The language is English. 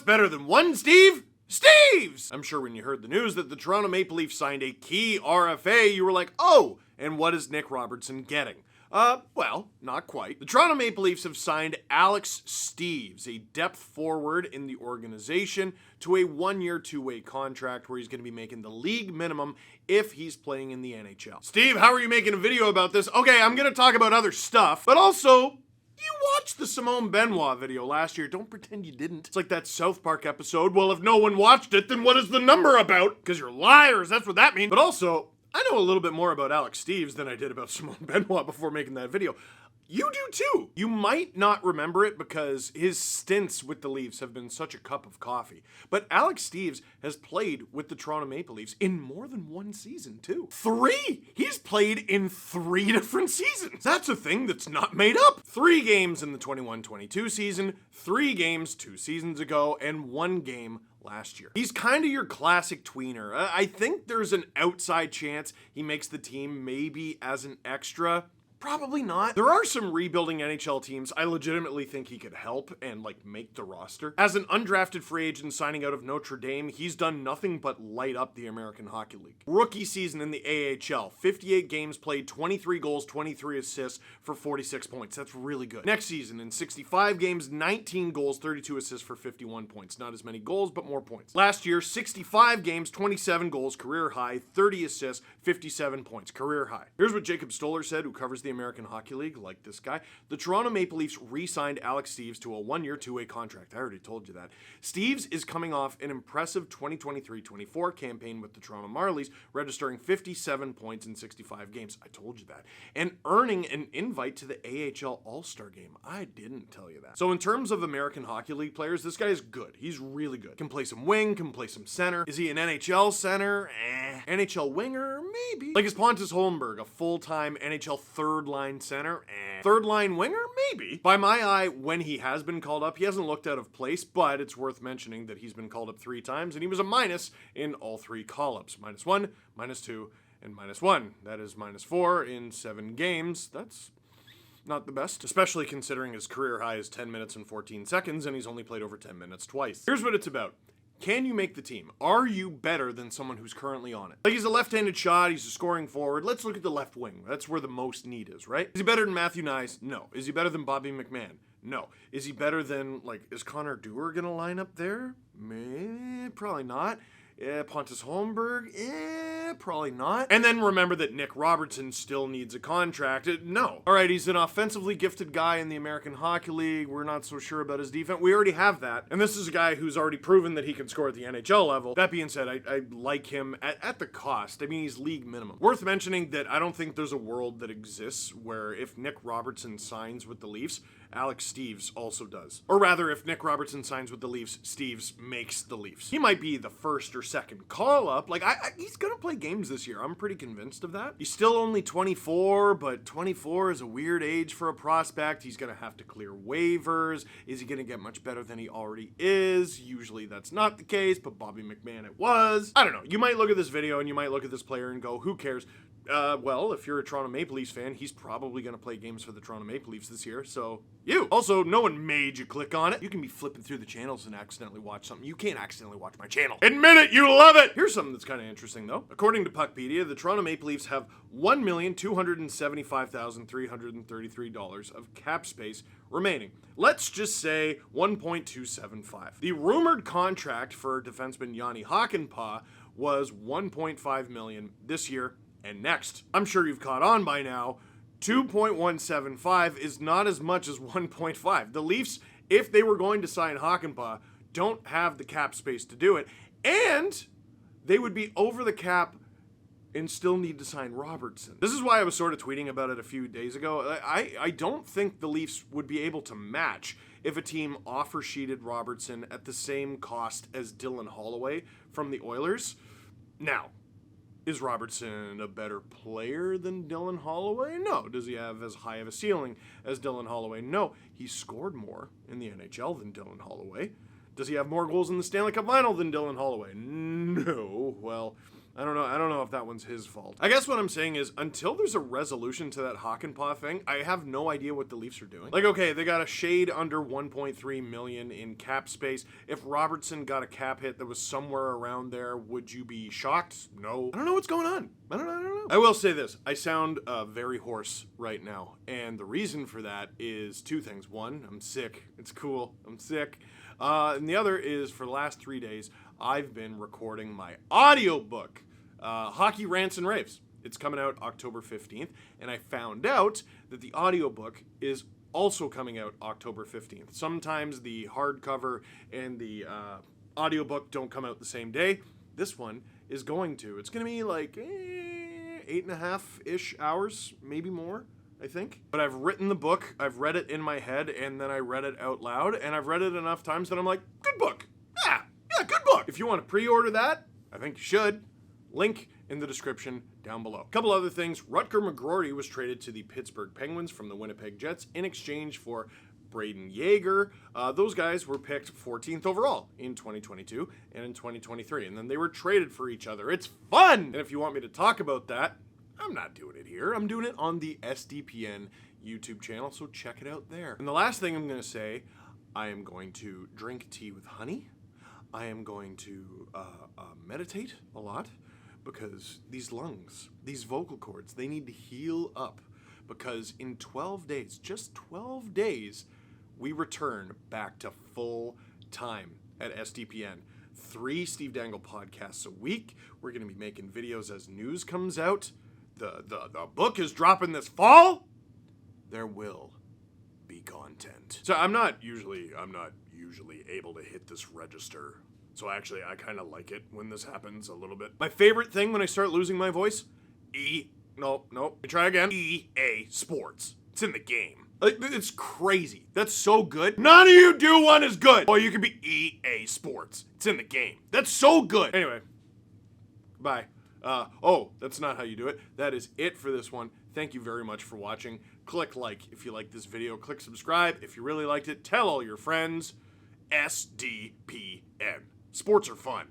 better than one Steve? Steves! I'm sure when you heard the news that the Toronto Maple Leafs signed a key RFA, you were like, oh, and what is Nick Robertson getting? Well, not quite. The Toronto Maple Leafs have signed Alex Steeves, a depth forward in the organization, to a one-year, two-way contract where he's going to be making the league minimum if he's playing in the NHL. Steve, how are you making a video about this? Okay, I'm going to talk about other stuff, but also, you watched the Simone Benoit video last year. Don't pretend you didn't. It's like that South Park episode. Well, if no one watched it, then what is the number about? Because you're liars, that's what that means. But also, I know a little bit more about Alex Steeves than I did about Simone Benoit before making that video. You do too. You might not remember it because his stints with the Leafs have been such a cup of coffee. But Alex Steeves has played with the Toronto Maple Leafs in more than one season too. 3! He's played in 3 different seasons. That's a thing that's not made up. 3 games in the 21-22 season, 3 games 2 seasons ago, and 1 game last year. He's kind of your classic tweener. I think there's an outside chance he makes the team maybe as an extra. Probably not. There are some rebuilding NHL teams I legitimately think he could help and make the roster. As an undrafted free agent signing out of Notre Dame, he's done nothing but light up the American Hockey League. Rookie season in the AHL, 58 games played, 23 goals, 23 assists for 46 points. That's really good. Next season in 65 games, 19 goals, 32 assists for 51 points. Not as many goals, but more points. Last year, 65 games, 27 goals, career high, 30 assists, 57 points, career high. Here's what Jacob Stoller said, who covers the American Hockey League, like this guy. The Toronto Maple Leafs re-signed Alex Steeves to a one-year, two-way contract. I already told you that. Steeves is coming off an impressive 2023-24 campaign with the Toronto Marlies, registering 57 points in 65 games. I told you that. And earning an invite to the AHL All-Star Game. I didn't tell you that. So in terms of American Hockey League players, this guy is good. He's really good. Can play some wing, can play some center. Is he an NHL center? NHL winger? Maybe. Like, is Pontus Holmberg a full-time NHL third-line center? Third-line winger? Maybe. By my eye, when he has been called up, he hasn't looked out of place, but it's worth mentioning that he's been called up 3 times, and he was a minus in all 3 call-ups. -1, -2, and -1. That is -4 in 7 games. That's not the best, especially considering his career high is 10 minutes and 14 seconds, and he's only played over 10 minutes twice. Here's what it's about. Can you make the team? Are you better than someone who's currently on it? Like, he's a left-handed shot, he's a scoring forward. Let's look at the left wing. That's where the most need is, right? Is he better than Matthew Nyes? No. Is he better than Bobby McMahon? No. Is he better than, is Connor Dewar gonna line up there? Probably not. Pontus Holmberg? Probably not. And then remember that Nick Robertson still needs a contract. No. All right, he's an offensively gifted guy in the American Hockey League. We're not so sure about his defense. We already have that. And this is a guy who's already proven that he can score at the NHL level. That being said, I like him at the cost. I mean, he's league minimum. Worth mentioning that I don't think there's a world that exists where if Nick Robertson signs with the Leafs, Alex Steeves also does. Or rather, if Nick Robertson signs with the Leafs, Steeves makes the Leafs. He might be the first or second call-up. He's gonna play games this year. I'm pretty convinced of that. He's still only 24, but 24 is a weird age for a prospect. He's gonna have to clear waivers. Is he gonna get much better than he already is? Usually that's not the case, but Bobby McMahon it was. I don't know. You might look at this video and you might look at this player and go, who cares? Well, if you're a Toronto Maple Leafs fan, he's probably going to play games for the Toronto Maple Leafs this year, so you. Also, no one made you click on it. You can be flipping through the channels and accidentally watch something. You can't accidentally watch my channel. Admit it, you love it! Here's something that's kind of interesting, though. According to Puckpedia, the Toronto Maple Leafs have $1,275,333 of cap space remaining. Let's just say 1.275. The rumored contract for defenseman Jani Hakanpää was $1.5 million this year and next. I'm sure you've caught on by now. 2.175 is not as much as 1.5. The Leafs, if they were going to sign Hakanpää, don't have the cap space to do it, and they would be over the cap and still need to sign Robertson. This is why I was sort of tweeting about it a few days ago. I don't think the Leafs would be able to match if a team offer sheeted Robertson at the same cost as Dylan Holloway from the Oilers. Now, is Robertson a better player than Dylan Holloway? No. Does he have as high of a ceiling as Dylan Holloway? No. He scored more in the NHL than Dylan Holloway. Does he have more goals in the Stanley Cup Final than Dylan Holloway? No. Well, I don't know if that one's his fault. I guess what I'm saying is, until there's a resolution to that Hakanpää thing, I have no idea what the Leafs are doing. Like, okay, they got a shade under 1.3 million in cap space. If Robertson got a cap hit that was somewhere around there, would you be shocked? No. I don't know what's going on. I don't know. I will say this. I sound very hoarse right now. And the reason for that is two things. One, I'm sick. It's cool. I'm sick. And the other is, for the last 3 days, I've been recording my audiobook, Hockey Rants and Raves. It's coming out October 15th, and I found out that the audiobook is also coming out October 15th. Sometimes the hardcover and the audiobook don't come out the same day. This one is going to. It's going to be like 8.5-ish hours, maybe more, I think. But I've written the book, I've read it in my head, and then I read it out loud, and I've read it enough times that I'm like, good book. Yeah, good book. If you want to pre-order that, I think you should. Link in the description down below. A couple other things. Rutger McGroarty was traded to the Pittsburgh Penguins from the Winnipeg Jets in exchange for Braden Yeager. Those guys were picked 14th overall in 2022 and in 2023, and then they were traded for each other. It's fun! And if you want me to talk about that, I'm not doing it here. I'm doing it on the SDPN YouTube channel, so check it out there. And the last thing I'm going to say, I am going to drink tea with honey. I am going to meditate a lot, because these lungs, these vocal cords, they need to heal up, because in 12 days, just 12 days, we return back to full time at SDPN. 3 Steve Dangle podcasts a week. We're going to be making videos as news comes out. The book is dropping this fall. There will be content. So I'm not usually able to hit this register. So actually, I kind of like it when this happens a little bit. My favorite thing when I start losing my voice? Let me try again. EA Sports. It's in the game. It's crazy. That's so good. None of you do one as good. Or you can be EA Sports. It's in the game. That's so good. Anyway, bye. That's not how you do it. That is it for this one. Thank you very much for watching. Click like if you like this video. Click subscribe if you really liked it. Tell all your friends. SDPN. Sports are fun.